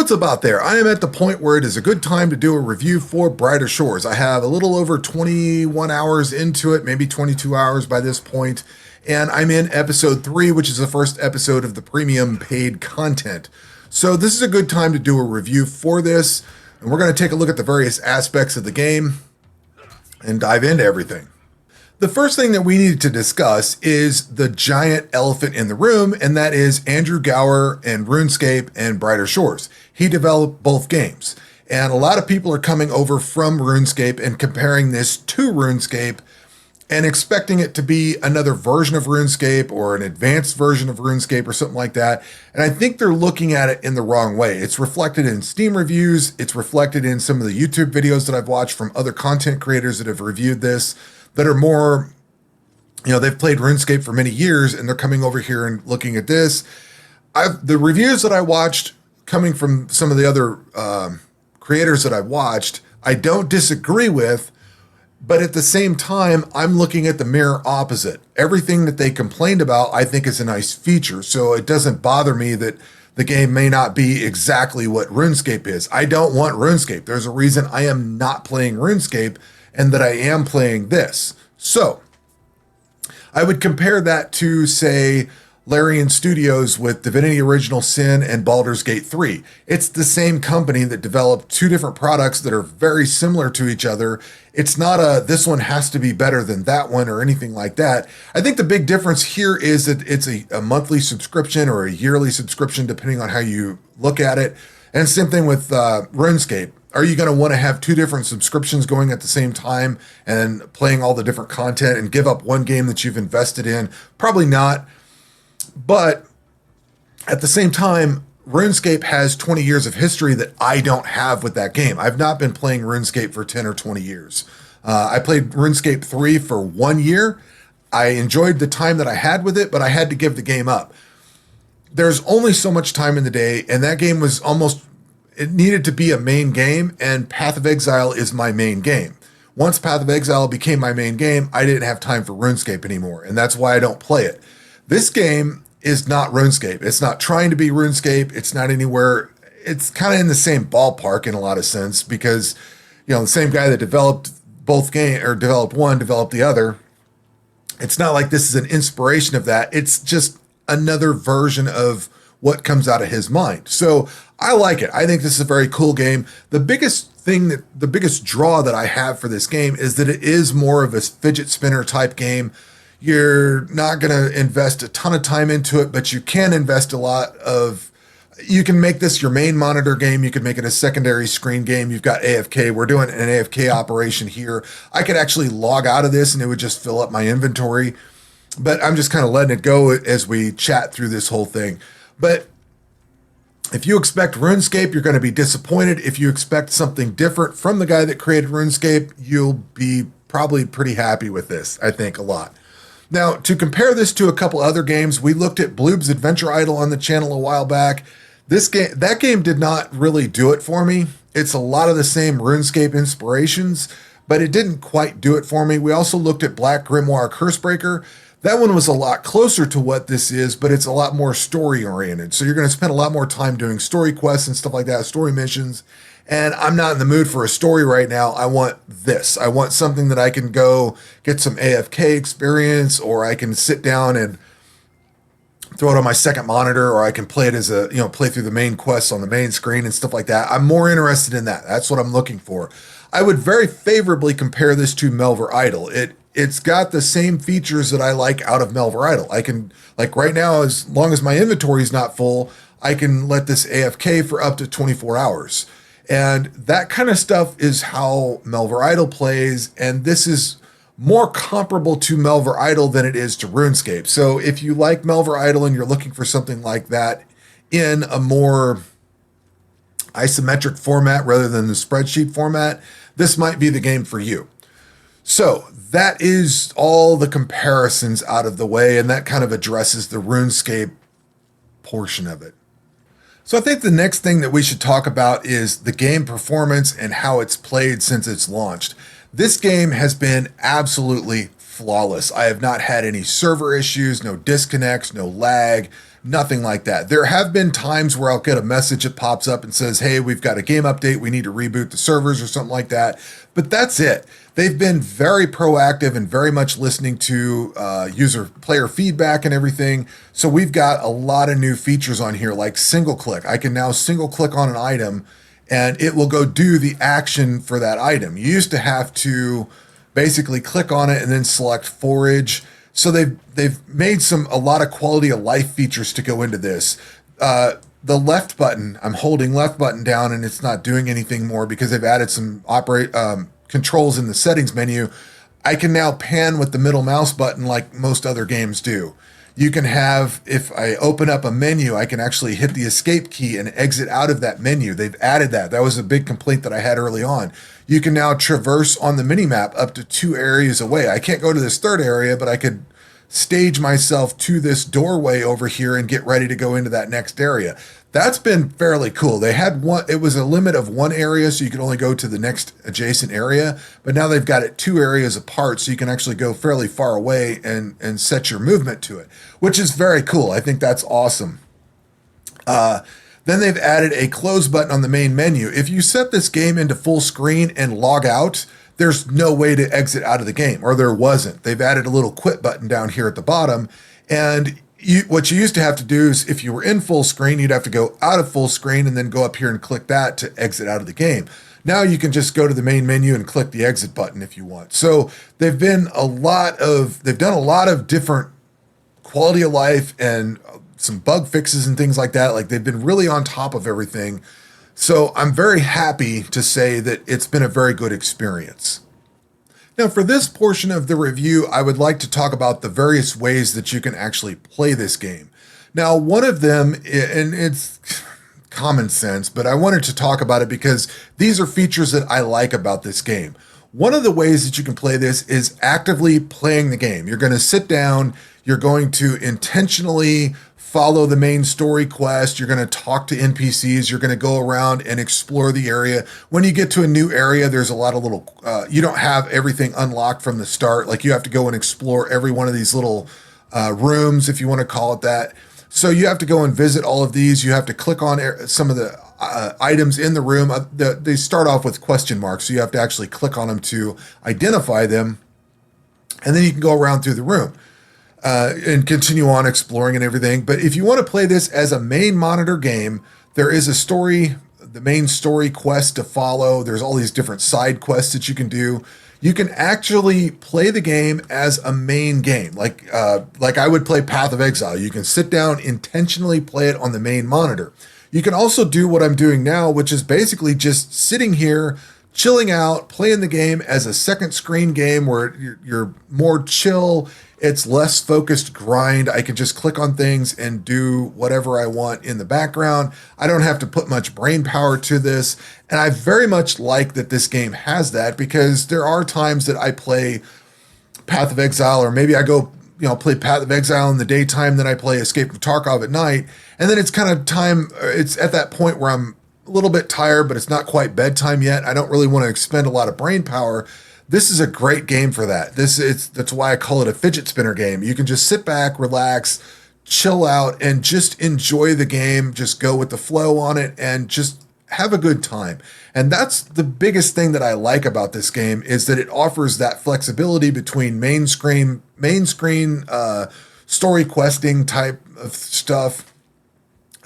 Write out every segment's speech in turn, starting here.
What's up out there? I am at the point where it is a good time to do a review for Brighter Shores. I have a little over 21 hours into it, maybe 22 hours by this point, and I'm in episode 3, which is the first episode of the premium paid content. So this is a good time to do a review for this, and we're going to take a look at the various aspects of the game and dive into everything. The first thing that we need to discuss is the giant elephant in the room, and that is Andrew Gower and Runescape and Brighter Shores. He developed both games, and a lot of people are coming over from Runescape and comparing this to Runescape and expecting it to be another version of Runescape or an advanced version of Runescape or something like that. And I think they're looking at it in the wrong way. It's reflected in Steam reviews. It's reflected in some of the YouTube videos that I've watched from other content creators that have reviewed this, that are more, they've played RuneScape for many years and they're coming over here and looking at this. The reviews that I watched coming from some of the other creators that I watched, I don't disagree with, but at the same time, I'm looking at the mirror opposite. Everything that they complained about, I think is a nice feature. So it doesn't bother me that the game may not be exactly what RuneScape is. I don't want RuneScape. There's a reason I am not playing RuneScape and that I am playing this. So I would compare that to, say, Larian Studios with Divinity Original Sin and Baldur's Gate 3. It's the same company that developed two different products that are very similar to each other. It's not this one has to be better than that one or anything like that. I think the big difference here is that it's a monthly subscription or a yearly subscription, depending on how you look at it. And same thing with RuneScape. Are you going to want to have two different subscriptions going at the same time and playing all the different content and give up one game that you've invested in? Probably not. But at the same time, RuneScape has 20 years of history that I don't have with that game. I've not been playing RuneScape for 10 or 20 years. I played RuneScape 3 for 1 year. I enjoyed the time that I had with it, but I had to give the game up. There's only so much time in the day, and that game was it needed to be a main game, and Path of Exile is my main game. Once Path of Exile became my main game, I didn't have time for RuneScape anymore, and that's why I don't play it. This game is not RuneScape. It's not trying to be RuneScape. It's not anywhere. It's kind of in the same ballpark in a lot of sense because, the same guy that developed both games, or developed one, developed the other. It's not like this is an inspiration of that. It's just another version of what comes out of his mind. So I like it. I think this is a very cool game. The biggest draw that I have for this game is that it is more of a fidget spinner type game. You're not going to invest a ton of time into it, but you can invest you can make this your main monitor game. You can make it a secondary screen game. You've got AFK. We're doing an AFK operation here. I could actually log out of this and it would just fill up my inventory, but I'm just kind of letting it go as we chat through this whole thing. But if you expect RuneScape, you're going to be disappointed. If you expect something different from the guy that created RuneScape, you'll be probably pretty happy with this, I think, a lot. Now, to compare this to a couple other games, we looked at Bloob's Adventure Idol on the channel a while back. That game did not really do it for me. It's a lot of the same RuneScape inspirations, but it didn't quite do it for me. We also looked at Black Grimoire Cursebreaker. That one was a lot closer to what this is, but it's a lot more story-oriented. So you're going to spend a lot more time doing story quests and stuff like that, story missions. And I'm not in the mood for a story right now. I want this. I want something that I can go get some AFK experience, or I can sit down and throw it on my second monitor, or I can play it as play through the main quests on the main screen and stuff like that. I'm more interested in that. That's what I'm looking for. I would very favorably compare this to Melver Idol. It's got the same features that I like out of Melver Idol. I can, like right now, as long as my inventory is not full, I can let this AFK for up to 24 hours. And that kind of stuff is how Melver Idol plays, and this is more comparable to Melver Idol than it is to RuneScape. So if you like Melver Idol and you're looking for something like that in a more isometric format rather than the spreadsheet format, this might be the game for you. So that is all the comparisons out of the way, and that kind of addresses the RuneScape portion of it. So I think the next thing that we should talk about is the game performance and how it's played since it's launched. This game has been absolutely flawless. I have not had any server issues, no disconnects, no lag, Nothing like that. There have been times where I'll get a message that pops up and says, hey, we've got a game update. We need to reboot the servers or something like that. But that's it. They've been very proactive and very much listening to user player feedback and everything. So we've got a lot of new features on here, like single click. I can now single click on an item and it will go do the action for that item. You used to have to basically click on it and then select forage. So they've made a lot of quality of life features to go into this. The left button, I'm holding left button down and it's not doing anything more because they've added some controls in the settings menu. I can now pan with the middle mouse button like most other games do. You can have, if I open up a menu, I can actually hit the escape key and exit out of that menu. They've added that. That was a big complaint that I had early on. You can now traverse on the minimap up to 2 areas away. I can't go to this third area, but I could stage myself to this doorway over here and get ready to go into that next area. That's been fairly cool. They had it was a limit of 1 area, so you could only go to the next adjacent area, but now they've got it 2 areas apart, so you can actually go fairly far away and set your movement to it, which is very cool. I think that's awesome. Then they've added a close button on the main menu. If you set this game into full screen and log out, there's no way to exit out of the game, or there wasn't. They've added a little quit button down here at the bottom, and what you used to have to do is if you were in full screen, you'd have to go out of full screen and then go up here and click that to exit out of the game. Now you can just go to the main menu and click the exit button if you want. So they've done a lot of different quality of life and some bug fixes and things like that. Like, they've been really on top of everything. So I'm very happy to say that it's been a very good experience. Now, for this portion of the review, I would like to talk about the various ways that you can actually play this game. Now, one of them, and it's common sense, but I wanted to talk about it because these are features that I like about this game. One of the ways that you can play this is actively playing the game. You're going to sit down, you're going to intentionally follow the main story quest. You're going to talk to NPCs. You're going to go around and explore the area. When you get to a new area, there's a lot of little, you don't have everything unlocked from the start. Like, you have to go and explore every one of these little rooms, if you want to call it that. So you have to go and visit all of these. You have to click on some of the items in the room. They start off with question marks, so you have to actually click on them to identify them. And then you can go around through the room. And continue on exploring and everything. But if you want to play this as a main monitor game, there is a story, the main story quest to follow. There's all these different side quests that you can do. You can actually play the game as a main game, like I would play Path of Exile. You can sit down, intentionally play it on the main monitor. You can also do what I'm doing now, which is basically just sitting here, chilling out, playing the game as a second screen game where you're more chill. It's less focused grind. I can just click on things and do whatever I want in the background. I don't have to put much brain power to this. And I very much like that this game has that, because there are times that I play Path of Exile, or maybe I go, play Path of Exile in the daytime, then I play Escape from Tarkov at night. And then it's kind of time, it's at that point where I'm a little bit tired, but it's not quite bedtime yet. I don't really want to expend a lot of brain power. This is a great game for that. That's why I call it a fidget spinner game. You can just sit back, relax, chill out, and just enjoy the game. Just go with the flow on it and just have a good time. And that's the biggest thing that I like about this game, is that it offers that flexibility between main screen story questing type of stuff.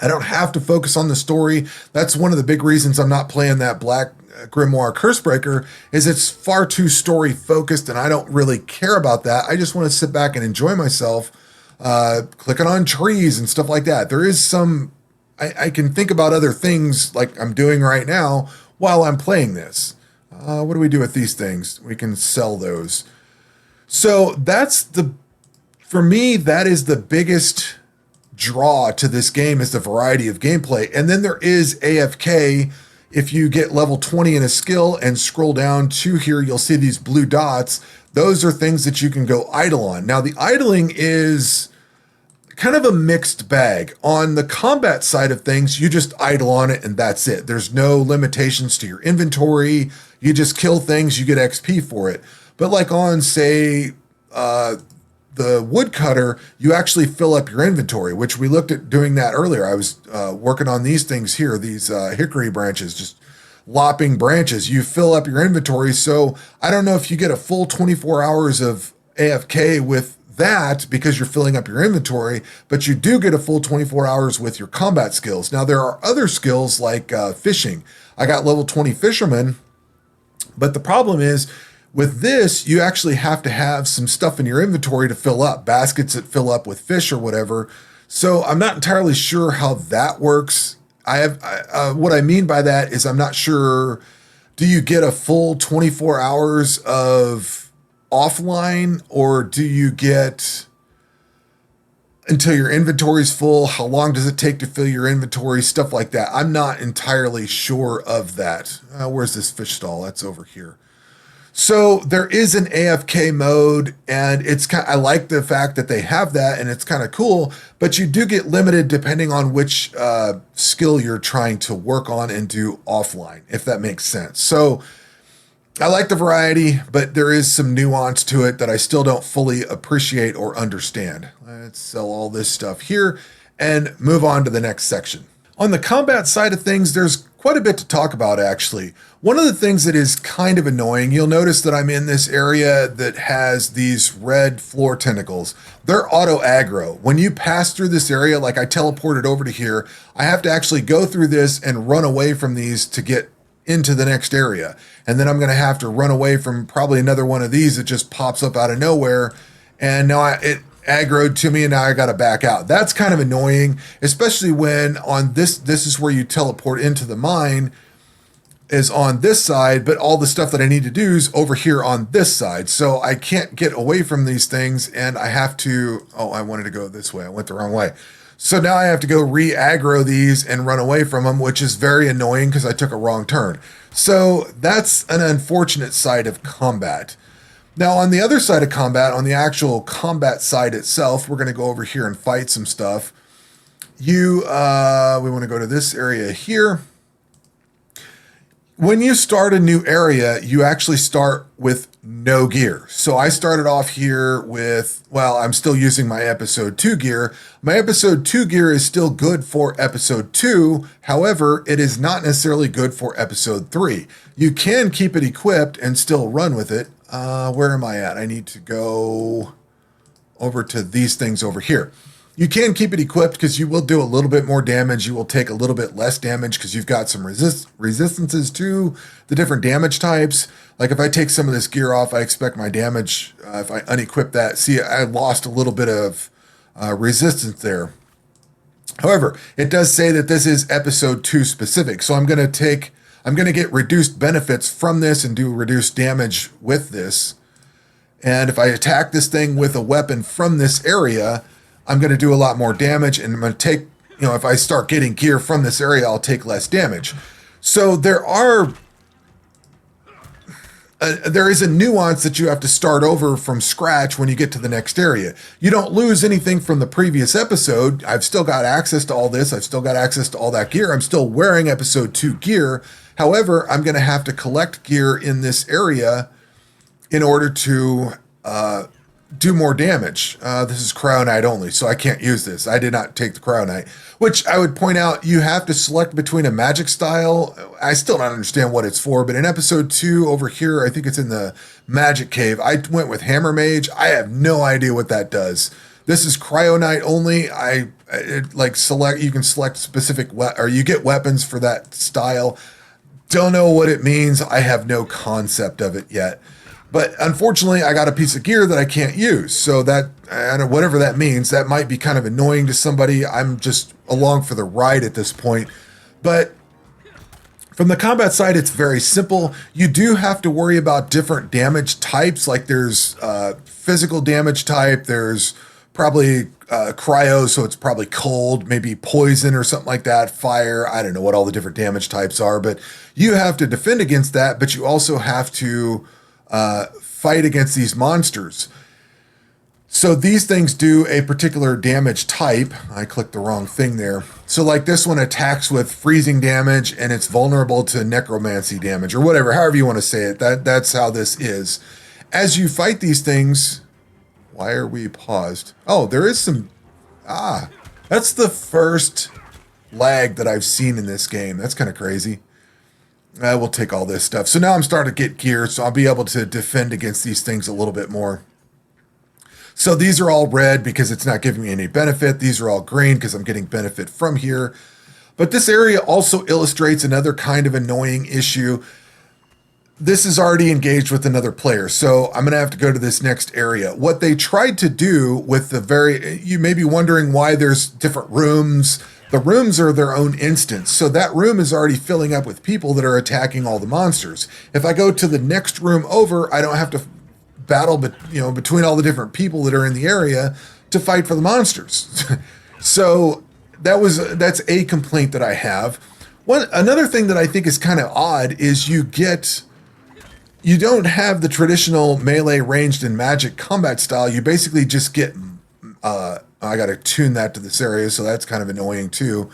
I don't have to focus on the story. That's one of the big reasons I'm not playing that Black Grimoire Cursebreaker, is it's far too story focused, and I don't really care about that. I just want to sit back and enjoy myself, clicking on trees and stuff like that. There is I can think about other things like I'm doing right now while I'm playing this. What do we do with these things? We can sell those. So for me, that is the biggest draw to this game, is the variety of gameplay. And then there is AFK. If you get level 20 in a skill and scroll down to here, you'll see these blue dots. Those are things that you can go idle on. Now, the idling is kind of a mixed bag. On the combat side of things, you just idle on it and that's it. There's no limitations to your inventory. You just kill things, you get XP for it. But like on, say, the the woodcutter, you actually fill up your inventory, which we looked at doing that earlier. I was working on these things here, these hickory branches, just lopping branches. You fill up your inventory. So I don't know if you get a full 24 hours of AFK with that because you're filling up your inventory, but you do get a full 24 hours with your combat skills. Now, there are other skills like fishing. I got level 20 fisherman, but the problem is with this, you actually have to have some stuff in your inventory to fill up, baskets that fill up with fish or whatever. So I'm not entirely sure how that works. What I mean by that is I'm not sure, do you get a full 24 hours of offline, or do you get until your inventory's full? How long does it take to fill your inventory? Stuff like that. I'm not entirely sure of that. Where's this fish stall? That's over here. So there is an AFK mode, and I like the fact that they have that, and it's kind of cool, but you do get limited depending on which skill you're trying to work on and do offline, if that makes sense. So I like the variety, but there is some nuance to it that I still don't fully appreciate or understand. Let's sell all this stuff here and move on to the next section. On the combat side of things, there's quite a bit to talk about, actually. One of the things that is kind of annoying, you'll notice that I'm in this area that has these red floor tentacles. They're auto aggro. When you pass through this area, like I teleported over to here, I have to actually go through this and run away from these to get into the next area. And then I'm going to have to run away from probably another one of these that just pops up out of nowhere. And now it aggroed to me and now I got to back out. That's kind of annoying, especially when on this is where you teleport into the mine is on this side, but all the stuff that I need to do is over here on this side. So I can't get away from these things and I have to, I wanted to go this way. I went the wrong way. So now I have to go re-aggro these and run away from them, which is very annoying because I took a wrong turn. So that's an unfortunate side of combat. Now on the other side of combat, on the actual combat side itself, we're going to go over here and fight some stuff. We want to go to this area here. When you start a new area, you actually start with no gear. So I started off here with, I'm still using my episode 2 gear. My episode 2 gear is still good for episode 2. However, it is not necessarily good for episode 3. You can keep it equipped and still run with it. Where am I at? I need to go over to these things over here. You can keep it equipped because you will do a little bit more damage. You will take a little bit less damage because you've got some resistances to the different damage types. Like if I take some of this gear off, I expect my damage, if I unequip that, see, I lost a little bit of resistance there. However, it does say that this is episode 2 specific. So I'm going to get reduced benefits from this and do reduced damage with this. And if I attack this thing with a weapon from this area, I'm going to do a lot more damage, and I'm going to take, if I start getting gear from this area, I'll take less damage. So there is a nuance that you have to start over from scratch when you get to the next area. You don't lose anything from the previous episode. I've still got access to all this. I've still got access to all that gear. I'm still wearing episode 2 gear. However, I'm going to have to collect gear in this area in order to do more damage. This is Cryonite only, so I can't use this. I did not take the Cryonite, which I would point out you have to select between a magic style. I still don't understand what it's for, but in episode 2 over here, I think it's in the magic cave, I went with Hammer Mage. I have no idea what that does. This is Cryonite only. You can select specific, or you get weapons for that style. Don't know what it means. I have no concept of it yet. But unfortunately, I got a piece of gear that I can't use. So that, whatever that means, that might be kind of annoying to somebody. I'm just along for the ride at this point. But from the combat side, it's very simple. You do have to worry about different damage types. Like there's physical damage type. There's probably cryo, so it's probably cold, maybe poison or something like that, fire. I don't know what all the different damage types are. But you have to defend against that. But you also have to fight against these monsters. So these things do a particular damage type. I clicked the wrong thing there. So like this one attacks with freezing damage and it's vulnerable to necromancy damage or whatever, however you want to say it. That's how this is. As you fight these things, Why are we paused? Oh, there is some... Ah, that's the first lag that I've seen in this game. That's kind of crazy. We'll take all this stuff. So now I'm starting to get gear, so I'll be able to defend against these things a little bit more. So these are all red because it's not giving me any benefit. These are all green because I'm getting benefit from here. But this area also illustrates another kind of annoying issue. This is already engaged with another player, so I'm going to have to go to this next area. What they tried to do with you may be wondering why there's different rooms. The rooms are their own instance, so that room is already filling up with people that are attacking all the monsters. If I go to the next room over, I don't have to battle between all the different people that are in the area to fight for the monsters. So that's a complaint that I have. Another thing that I think is kind of odd is you don't have the traditional melee, ranged, and magic combat style. You basically just get, I got to tune that to this area, so that's kind of annoying too.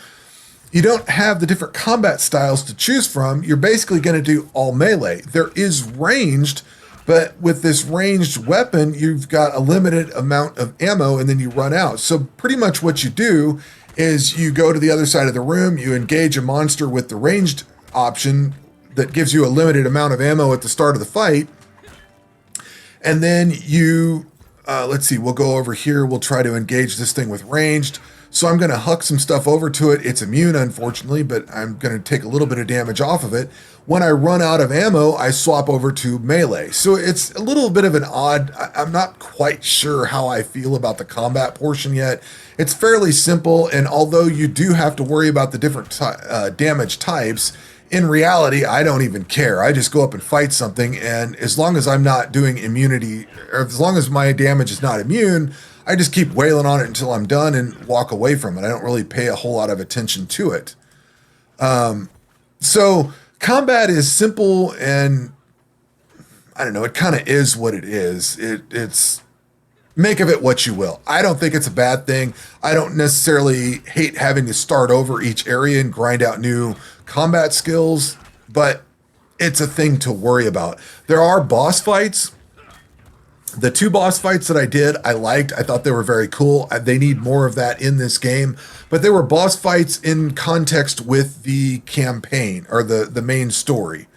You don't have the different combat styles to choose from. You're basically going to do all melee. There is ranged, but with this ranged weapon, you've got a limited amount of ammo and then you run out. So pretty much what you do is you go to the other side of the room, you engage a monster with the ranged option that gives you a limited amount of ammo at the start of the fight. And then you, let's see, we'll go over here. We'll try to engage this thing with ranged. So I'm going to huck some stuff over to it. It's immune, unfortunately, but I'm going to take a little bit of damage off of it. When I run out of ammo, I swap over to melee. So it's a little bit of an odd, I'm not quite sure how I feel about the combat portion yet. It's fairly simple, and although you do have to worry about the different damage types, in reality, I don't even care. I just go up and fight something, and as long as I'm not doing immunity, or as long as my damage is not immune, I just keep wailing on it until I'm done and walk away from it. I don't really pay a whole lot of attention to it. So combat is simple, and I don't know, it kind of is what it is. It's make of it what you will. I don't think it's a bad thing. I don't necessarily hate having to start over each area and grind out new combat skills, but it's a thing to worry about. There are boss fights. The 2 boss fights that I did, I liked. I thought they were very cool. They need more of that in this game. But they were boss fights in context with the campaign or the main story.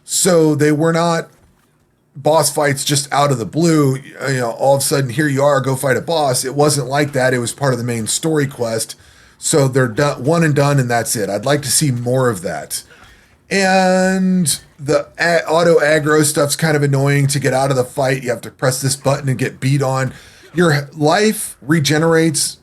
So they were not boss fights just out of the blue. All of a sudden, here you are, go fight a boss. It wasn't like that. It was part of the main story quest. So they're done, one and done, and that's it. I'd like to see more of that. And the auto aggro stuff's kind of annoying. To get out of the fight, you have to press this button and get beat on. Your life regenerates.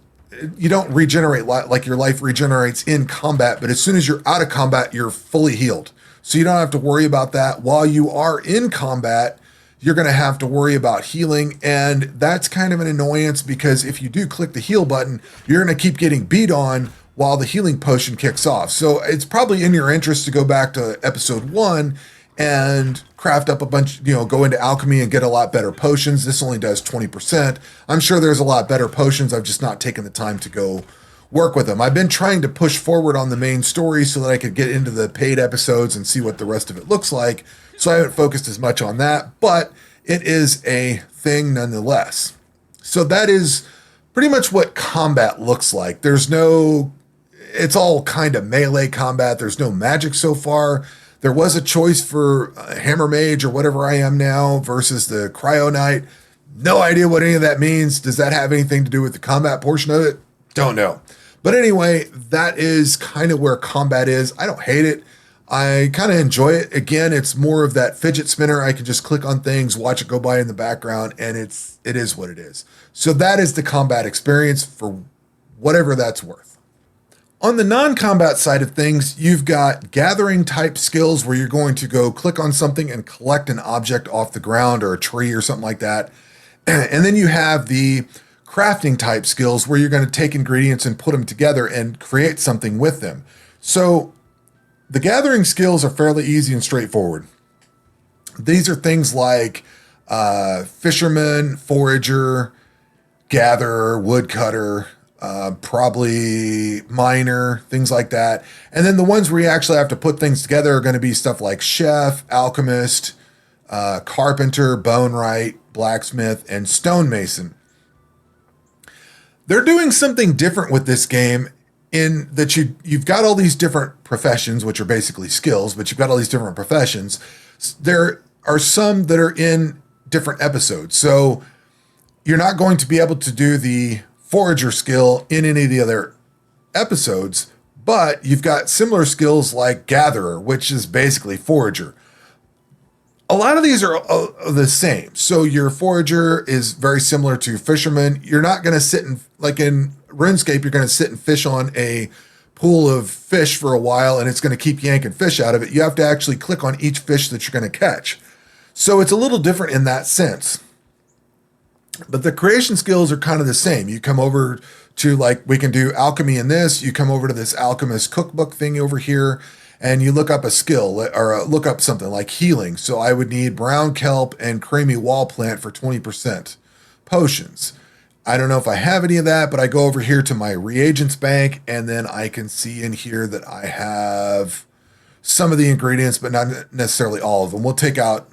You don't regenerate like your life regenerates in combat, but as soon as you're out of combat, you're fully healed. So you don't have to worry about that. While you are in combat, you're going to have to worry about healing, and that's kind of an annoyance because if you do click the heal button, you're going to keep getting beat on while the healing potion kicks off. So it's probably in your interest to go back to episode 1 and craft up a bunch, go into alchemy and get a lot better potions. This only does 20%. I'm sure there's a lot better potions. I've just not taken the time to go work with them. I've been trying to push forward on the main story so that I could get into the paid episodes and see what the rest of it looks like. So I haven't focused as much on that, but it is a thing nonetheless. So that is pretty much what combat looks like. It's all kind of melee combat. There's no magic so far. There was a choice for Hammer Mage or whatever I am now versus the Cryo Knight. No idea what any of that means. Does that have anything to do with the combat portion of it? Don't know. But anyway, that is kind of where combat is. I don't hate it. I kind of enjoy it. Again, it's more of that fidget spinner. I can just click on things, watch it go by in the background, and it is what it is. So that is the combat experience for whatever that's worth. On the non-combat side of things, you've got gathering type skills where you're going to go click on something and collect an object off the ground or a tree or something like that. And then you have the crafting type skills where you're going to take ingredients and put them together and create something with them. So the gathering skills are fairly easy and straightforward. These are things like fisherman, forager, gatherer, woodcutter, probably miner, things like that. And then the ones where you actually have to put things together are going to be stuff like chef, alchemist, carpenter, bone wright, blacksmith, and stonemason. They're doing something different with this game in that you've got all these different professions, which are basically skills, but you've got all these different professions. There are some that are in different episodes. So you're not going to be able to do the forager skill in any of the other episodes, but you've got similar skills like gatherer, which is basically forager. A lot of these are the same. So your forager is very similar to fisherman. You're not going to sit and, like in RuneScape, you're going to sit and fish on a pool of fish for a while and it's going to keep yanking fish out of it. You have to actually click on each fish that you're going to catch. So it's a little different in that sense. But the creation skills are kind of the same. You come over to, like, we can do alchemy in this. You come over to this alchemist cookbook thing over here and you look up a skill or look up something like healing. So I would need brown kelp and creamy wall plant for 20% potions. I don't know if I have any of that, but I go over here to my reagents bank and then I can see in here that I have some of the ingredients, but not necessarily all of them. We'll take out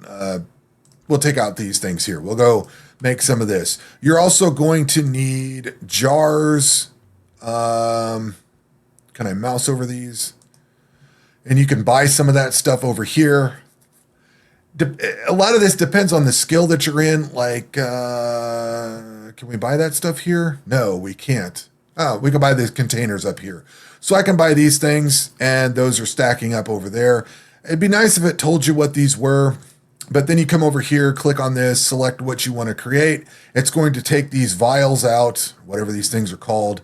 these things here. We'll go make some of this. You're also going to need jars. Can I mouse over these? And you can buy some of that stuff over here. A lot of this depends on the skill that you're in. Like, can we buy that stuff here? No, we can't. Oh, we can buy these containers up here. So I can buy these things, and those are stacking up over there. It'd be nice if it told you what these were, but then you come over here, click on this, select what you want to create. It's going to take these vials out, whatever these things are called,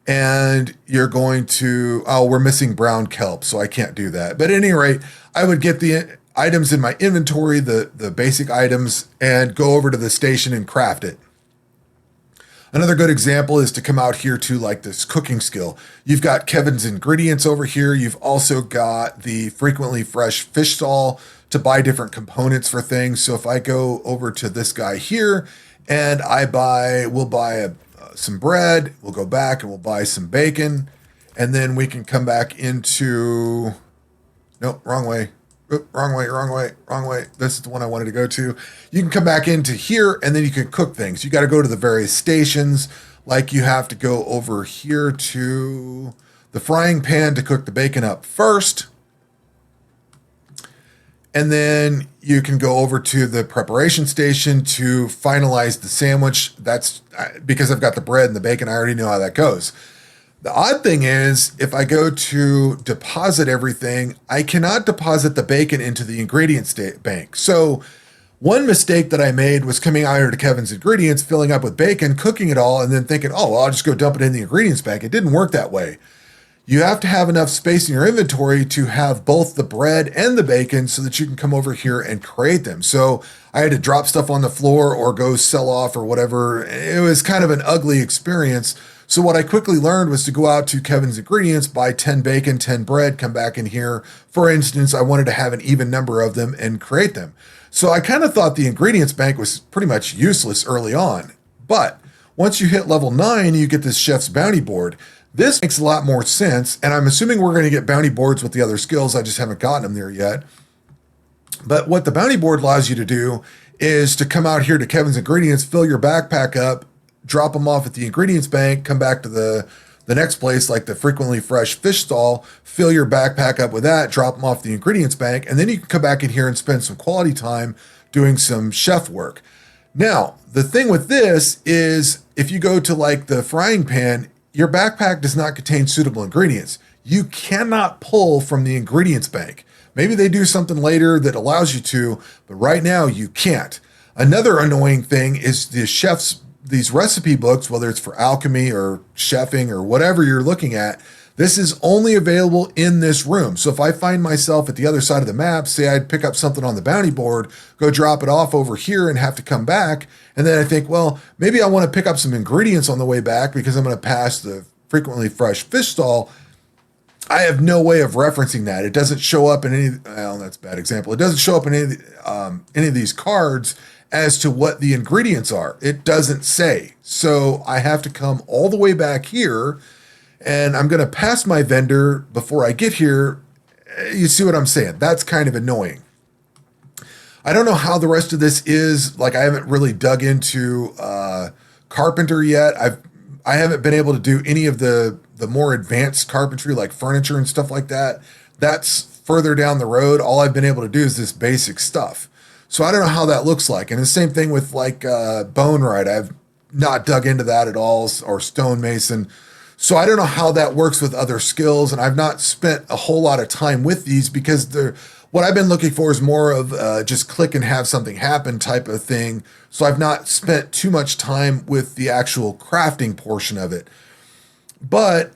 and you're going to, oh, we're missing brown kelp, so I can't do that. But at any rate, I would get the items in my inventory, the basic items, and go over to the station and craft it. Another good example is to come out here to, like, this cooking skill. You've got Kevin's ingredients over here. You've also got the frequently fresh fish stall to buy different components for things. So if I go over to this guy here and we'll buy some bread, we'll go back and we'll buy some bacon, and then we can come back into, nope, wrong way. Oop, wrong way. This is the one I wanted to go to. You can come back into here and then you can cook things. You got to go to the various stations. Like you have to go over here to the frying pan to cook the bacon up first. And then you can go over to the preparation station to finalize the sandwich. That's because I've got the bread and the bacon. I already know how that goes. The odd thing is, if I go to deposit everything, I cannot deposit the bacon into the ingredients bank. So one mistake that I made was coming out here to Kevin's ingredients, filling up with bacon, cooking it all, and then thinking, oh, well, I'll just go dump it in the ingredients bank. It didn't work that way. You have to have enough space in your inventory to have both the bread and the bacon so that you can come over here and create them. So I had to drop stuff on the floor or go sell off or whatever. It was kind of an ugly experience. So what I quickly learned was to go out to Kevin's ingredients, buy 10 bacon, 10 bread, come back in here. For instance, I wanted to have an even number of them and create them. So I kind of thought the ingredients bank was pretty much useless early on. But once you hit level 9, you get this chef's bounty board. This makes a lot more sense, and I'm assuming we're going to get bounty boards with the other skills. I just haven't gotten them there yet. But what the bounty board allows you to do is to come out here to Kevin's ingredients, fill your backpack up, drop them off at the ingredients bank, come back to the next place, like the frequently fresh fish stall, fill your backpack up with that, drop them off the ingredients bank, and then you can come back in here and spend some quality time doing some chef work. Now, the thing with this is if you go to, like, the frying pan, your backpack does not contain suitable ingredients. You cannot pull from the ingredients bank. Maybe they do something later that allows you to, but right now you can't. Another annoying thing is these recipe books, whether it's for alchemy or chefing or whatever you're looking at, this is only available in this room. So if I find myself at the other side of the map, say I'd pick up something on the bounty board, go drop it off over here and have to come back. And then I think, well, maybe I want to pick up some ingredients on the way back because I'm going to pass the frequently fresh fish stall. I have no way of referencing that. It doesn't show up in any, well, that's a bad example. It doesn't show up in any of these cards as to what the ingredients are. It doesn't say. So I have to come all the way back here and I'm going to pass my vendor before I get here. You see what I'm saying? That's kind of annoying. I don't know how the rest of this is. Like, I haven't really dug into carpenter yet. I haven't been able to do any of the more advanced carpentry like furniture and stuff like that. That's further down the road. All I've been able to do is this basic stuff. So I don't know how that looks like. And the same thing with like bone right. I've not dug into that at all, or stonemason. So I don't know how that works with other skills, and I've not spent a whole lot of time with these because they're what I've been looking for is more of just click and have something happen type of thing. So I've not spent too much time with the actual crafting portion of it. But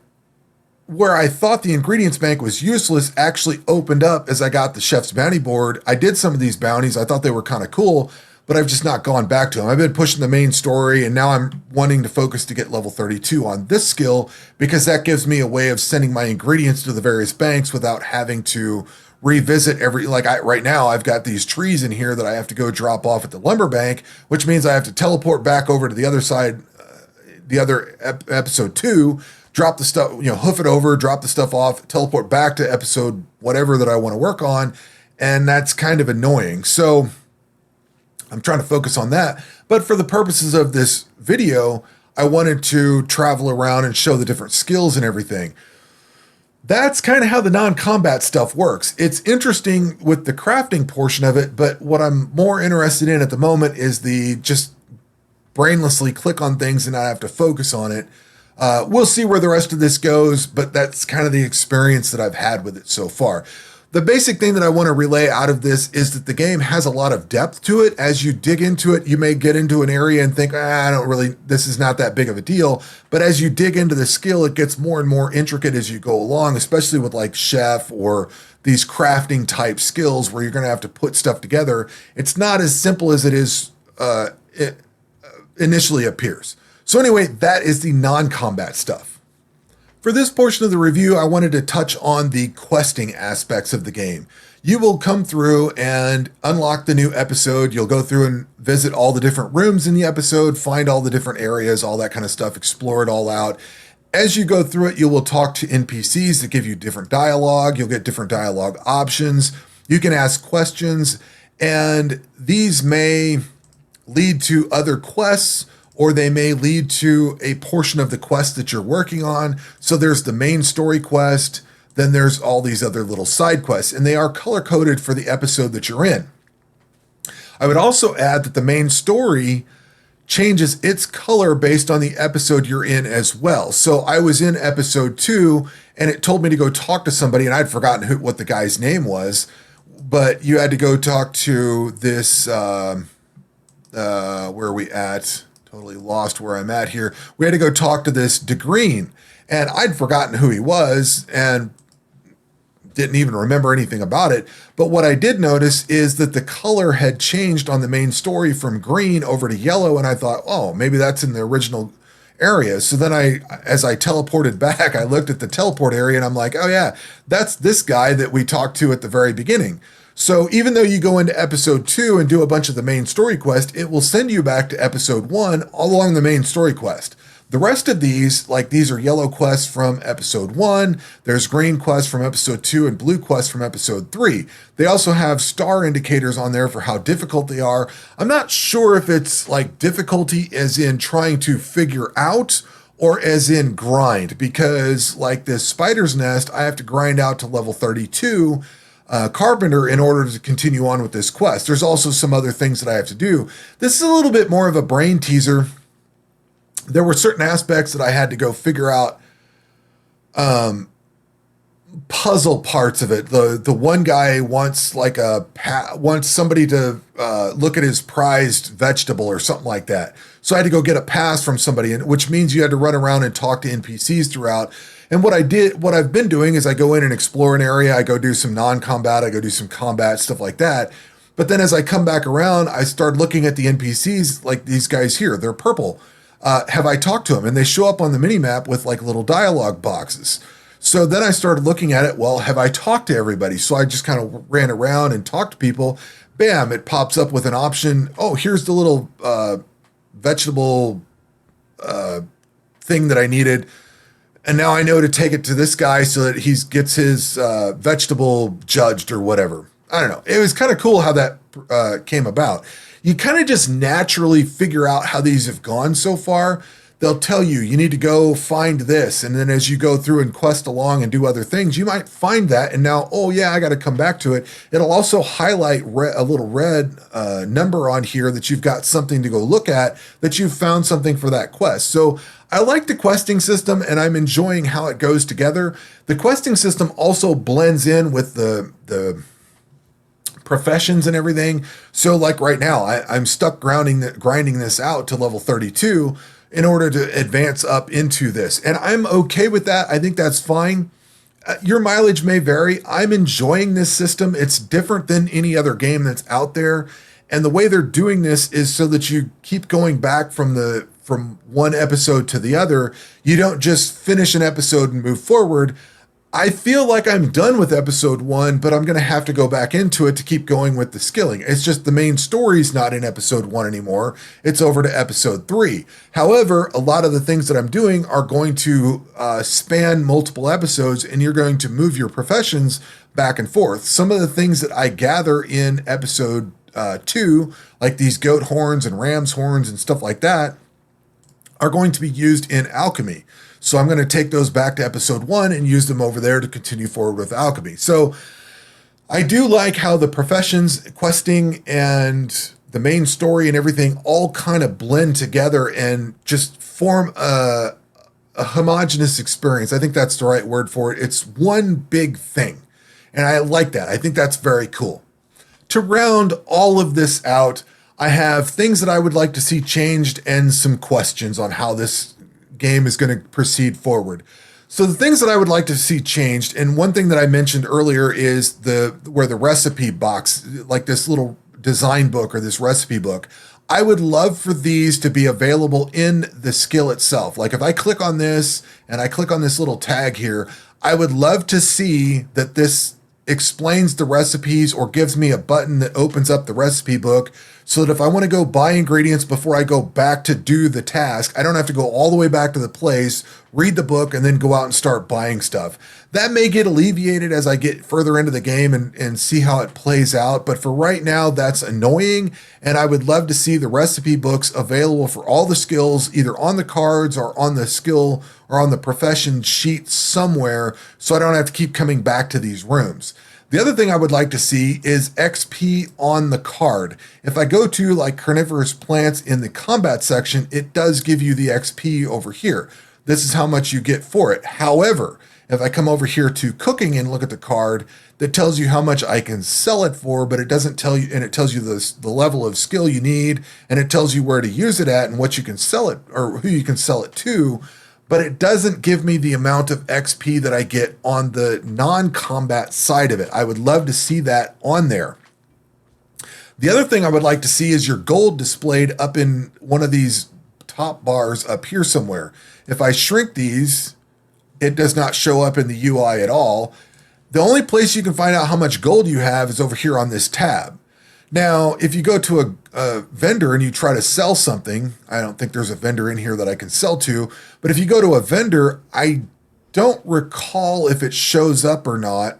where I thought the ingredients bank was useless actually opened up as I got the chef's bounty board. I did some of these bounties. I thought they were kind of cool, but I've just not gone back to them. I've been pushing the main story, and now I'm wanting to focus to get level 32 on this skill because that gives me a way of sending my ingredients to the various banks without having to revisit right now I've got these trees in here that I have to go drop off at the lumber bank, which means I have to teleport back over to the other side, episode 2, drop the stuff, hoof it over, drop the stuff off, teleport back to episode whatever that I want to work on. And that's kind of annoying. So I'm trying to focus on that. But for the purposes of this video, I wanted to travel around and show the different skills and everything. That's kind of how the non-combat stuff works. It's interesting with the crafting portion of it, but what I'm more interested in at the moment is the just brainlessly click on things and not have to focus on it. We'll see where the rest of this goes, but that's kind of the experience that I've had with it so far. The basic thing that I want to relay out of this is that the game has a lot of depth to it. As you dig into it, you may get into an area and think, this is not that big of a deal. But as you dig into the skill, it gets more and more intricate as you go along, especially with like chef or these crafting type skills where you're going to have to put stuff together. It's not as simple as it initially appears. So anyway, that is the non-combat stuff. For this portion of the review, I wanted to touch on the questing aspects of the game. You will come through and unlock the new episode. You'll go through and visit all the different rooms in the episode, find all the different areas, all that kind of stuff, explore it all out. As you go through it, you will talk to NPCs that give you different dialogue. You'll get different dialogue options. You can ask questions, and these may lead to other quests, or they may lead to a portion of the quest that you're working on. So there's the main story quest, then there's all these other little side quests, and they are color-coded for the episode that you're in. I would also add that the main story changes its color based on the episode you're in as well. So I was in episode 2, and it told me to go talk to somebody, and I'd forgotten what the guy's name was, but you had to go talk to this, where are we at? Totally lost where I'm at here. We had to go talk to this DeGreen, and I'd forgotten who he was and didn't even remember anything about it. But what I did notice is that the color had changed on the main story from green over to yellow, and I thought, oh, maybe that's in the original area. So then as I teleported back, I looked at the teleport area, and I'm like, oh yeah, that's this guy that we talked to at the very beginning. So even though you go into episode 2 and do a bunch of the main story quest, it will send you back to episode 1 along the main story quest. The rest of these are yellow quests from episode 1, there's green quests from episode 2, and blue quests from episode 3. They also have star indicators on there for how difficult they are. I'm not sure if it's like difficulty as in trying to figure out or as in grind, because like this spider's nest, I have to grind out to level 32 carpenter in order to continue on with this quest. There's also some other things that I have to do. This is a little bit more of a brain teaser. There were certain aspects that I had to go figure out, puzzle parts of it. The one guy wants somebody to look at his prized vegetable or something like that. So I had to go get a pass from somebody, which means you had to run around and talk to NPCs throughout. And what I've been doing is I go in and explore an area. I go do some non-combat. I go do some combat, stuff like that. But then as I come back around, I start looking at the NPCs like these guys here. They're purple. Have I talked to them? And they show up on the mini-map with like little dialogue boxes. So then I started looking at it. Well, have I talked to everybody? So I just kind of ran around and talked to people. Bam, it pops up with an option. Oh, here's the little vegetable thing that I needed. And now I know to take it to this guy so that he gets his vegetable judged or whatever. I don't know. It was kind of cool how that came about. You kind of just naturally figure out how these have gone so far. they'll tell you, you need to go find this. And then as you go through and quest along and do other things, you might find that. And now, oh yeah, I got to come back to it. It'll also highlight a little red number on here that you've got something to go look at, that you've found something for that quest. So I like the questing system, and I'm enjoying how it goes together. The questing system also blends in with the professions and everything. So like right now, I'm stuck grinding this out to level 32 in order to advance up into this. And I'm okay with that. I think that's fine. Your mileage may vary. I'm enjoying this system. It's different than any other game that's out there. And the way they're doing this is so that you keep going back from one episode to the other. You don't just finish an episode and move forward. I feel like I'm done with episode 1, but I'm going to have to go back into it to keep going with the skilling. It's just the main story's not in episode 1 anymore. It's over to episode 3. However, a lot of the things that I'm doing are going to span multiple episodes, and you're going to move your professions back and forth. Some of the things that I gather in episode 2, like these goat horns and ram's horns and stuff like that, are going to be used in alchemy. So I'm going to take those back to episode 1 and use them over there to continue forward with alchemy. So I do like how the professions, questing, and the main story and everything all kind of blend together and just form a homogenous experience. I think that's the right word for it. It's one big thing. And I like that. I think that's very cool. To round all of this out, I have things that I would like to see changed and some questions on how this game is going to proceed forward. So the things that I would like to see changed, and one thing that I mentioned earlier is where the recipe box, like this little design book or this recipe book, I would love for these to be available in the skill itself. Like if I click on this and I click on this little tag here, I would love to see that this explains the recipes or gives me a button that opens up the recipe book, so that if I want to go buy ingredients before I go back to do the task, I don't have to go all the way back to the place, read the book, and then go out and start buying stuff. That may get alleviated as I get further into the game and see how it plays out. But for right now, that's annoying. And I would love to see the recipe books available for all the skills, either on the cards or on the skill or on the profession sheet somewhere, so I don't have to keep coming back to these rooms. The other thing I would like to see is XP on the card. If I go to like carnivorous plants in the combat section, it does give you the XP over here. This is how much you get for it. However, if I come over here to cooking and look at the card, that tells you how much I can sell it for, but it doesn't tell you, and it tells you the level of skill you need, and it tells you where to use it at and what you can sell it or who you can sell it to. But it doesn't give me the amount of XP that I get on the non-combat side of it. I would love to see that on there. The other thing I would like to see is your gold displayed up in one of these top bars up here somewhere. If I shrink these, it does not show up in the UI at all. The only place you can find out how much gold you have is over here on this tab. Now, if you go to a vendor and you try to sell something, I don't think there's a vendor in here that I can sell to, but if you go to a vendor, I don't recall if it shows up or not.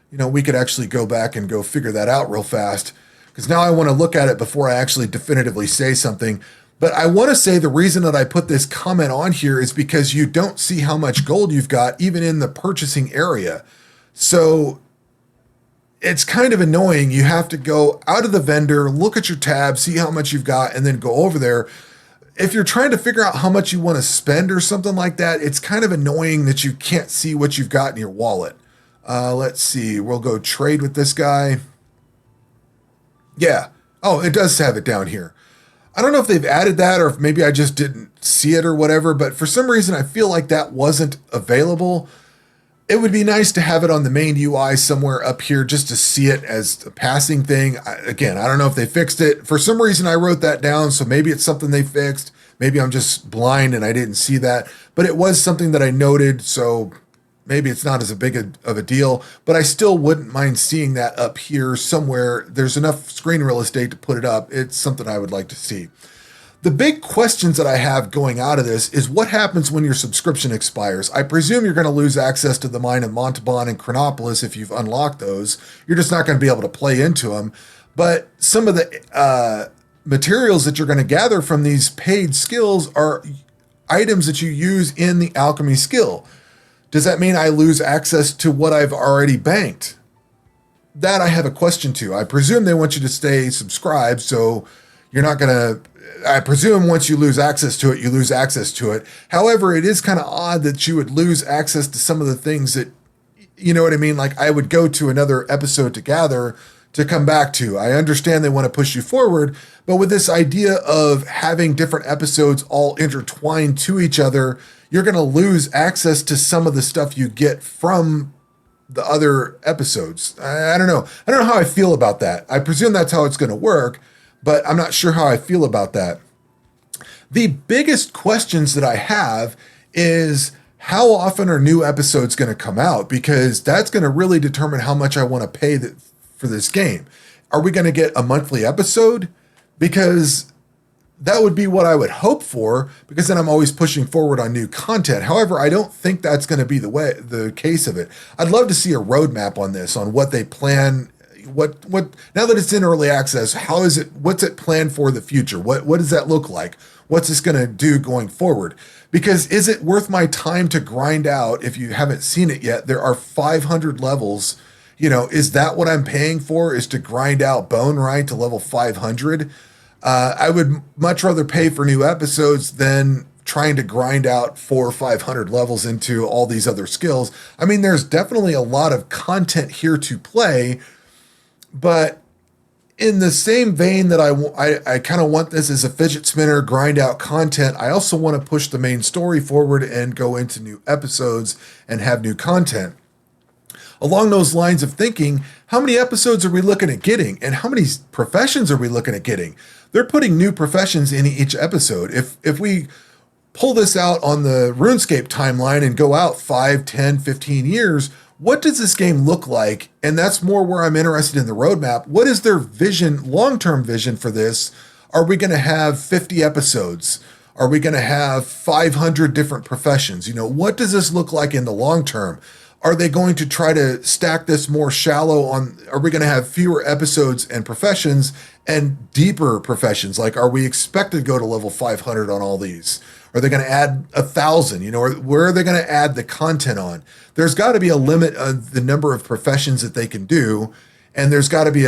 You know, we could actually go back and go figure that out real fast, because now I want to look at it before I actually definitively say something. But I want to say the reason that I put this comment on here is because you don't see how much gold you've got even in the purchasing area. So it's kind of annoying. You have to go out of the vendor, look at your tab, see how much you've got, and then go over there. If you're trying to figure out how much you want to spend or something like that, it's kind of annoying that you can't see what you've got in your wallet. Let's see. We'll go trade with this guy. Yeah. Oh, it does have it down here. I don't know if they've added that or if maybe I just didn't see it or whatever, but for some reason I feel like that wasn't available. It would be nice to have it on the main UI somewhere up here just to see it as a passing thing. Again, I don't know if they fixed it. For some reason, I wrote that down, so maybe it's something they fixed. Maybe I'm just blind and I didn't see that. But it was something that I noted, so maybe it's not as big of a deal. But I still wouldn't mind seeing that up here somewhere. There's enough screen real estate to put it up. It's something I would like to see. The big questions that I have going out of this is what happens when your subscription expires. I presume you're going to lose access to the mine of Montalban and Chronopolis if you've unlocked those. You're just not going to be able to play into them. But some of the materials that you're going to gather from these paid skills are items that you use in the alchemy skill. Does that mean I lose access to what I've already banked? That I have a question to. I presume they want you to stay subscribed, so you're not going to, I presume once you lose access to it, you lose access to it. However, it is kind of odd that you would lose access to some of the things that, you know what I mean? Like I would go to another episode to gather to come back to. I understand they want to push you forward, but with this idea of having different episodes all intertwined to each other, you're going to lose access to some of the stuff you get from the other episodes. I don't know. I don't know how I feel about that. I presume that's how it's going to work, but I'm not sure how I feel about that. The biggest questions that I have is how often are new episodes going to come out? Because that's going to really determine how much I want to pay for this game. Are we going to get a monthly episode? Because that would be what I would hope for, because then I'm always pushing forward on new content. However, I don't think that's going to be the case of it. I'd love to see a roadmap on this, on what they plan. What now that it's in early access, how is it? What's it planned for the future? What does that look like? What's this going to do going forward? Because is it worth my time to grind out? If you haven't seen it yet, there are 500 levels. You know, is that what I'm paying for? Is to grind out Bone Ride to level 500? I would much rather pay for new episodes than trying to grind out 400 or 500 levels into all these other skills. I mean, there's definitely a lot of content here to play, but in the same vein that I kind of want this as a fidget spinner, grind out content, I also want to push the main story forward and go into new episodes and have new content. Along those lines of thinking, how many episodes are we looking at getting? And how many professions are we looking at getting? They're putting new professions in each episode. If we pull this out on the RuneScape timeline and go out 5, 10, 15 years, what does this game look like? And that's more where I'm interested in the roadmap. What is their vision, long-term vision for this? Are we going to have 50 episodes? Are we going to have 500 different professions? You know, what does this look like in the long term? Are they going to try to stack this more shallow on, are we going to have fewer episodes and professions and deeper professions? Like, are we expected to go to level 500 on all these? Are they going to add 1,000? You know, or where are they going to add the content on? There's got to be a limit of the number of professions that they can do. And there's got to be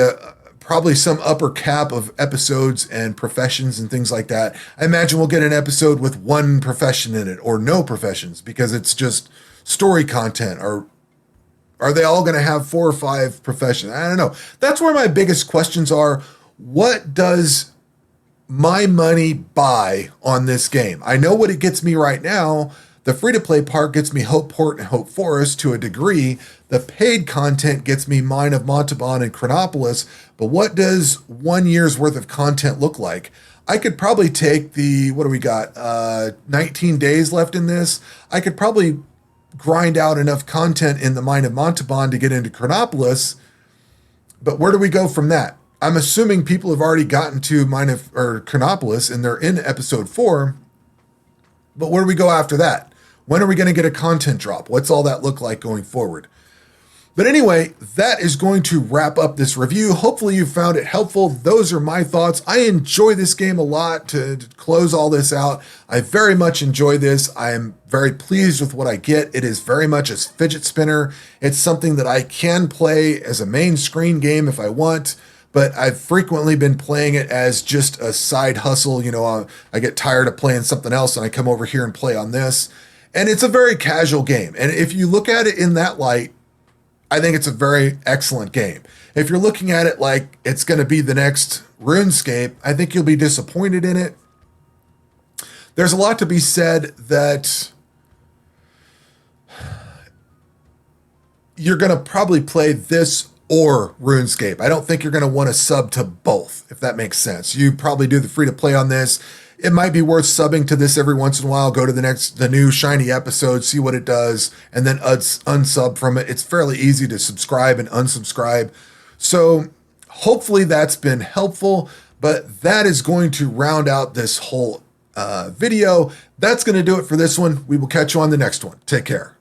probably some upper cap of episodes and professions and things like that. I imagine we'll get an episode with one profession in it or no professions because it's just story content. Or are they all going to have 4 or 5 professions? I don't know. That's where my biggest questions are. What does my money buy on this game? I know what it gets me right now. The free-to-play part gets me Hope Port and Hope Forest to a degree. The paid content gets me Mine of Montalban and Chronopolis. But what does 1 year's worth of content look like? I could probably take what do we got? 19 days left in this. I could probably grind out enough content in the Mine of Montalban to get into Chronopolis. But where do we go from that? I'm assuming people have already gotten to Chronopolis and they're in episode 4. But where do we go after that? When are we going to get a content drop? What's all that look like going forward? But anyway, that is going to wrap up this review. Hopefully you found it helpful. Those are my thoughts. I enjoy this game a lot. To close all this out, I very much enjoy this. I am very pleased with what I get. It is very much a fidget spinner. It's something that I can play as a main screen game if I want, but I've frequently been playing it as just a side hustle. You know, I get tired of playing something else and I come over here and play on this. And it's a very casual game. And if you look at it in that light, I think it's a very excellent game. If you're looking at it like it's going to be the next RuneScape, I think you'll be disappointed in it. There's a lot to be said that you're going to probably play this or RuneScape. I don't think you're going to want to sub to both, if that makes sense. You probably do the free to play on this. It might be worth subbing to this every once in a while, go to the new shiny episode, see what it does, and then unsub from it. It's fairly easy to subscribe and unsubscribe. So hopefully that's been helpful, but that is going to round out this whole video. That's going to do it for this one. We will catch you on the next one. Take care.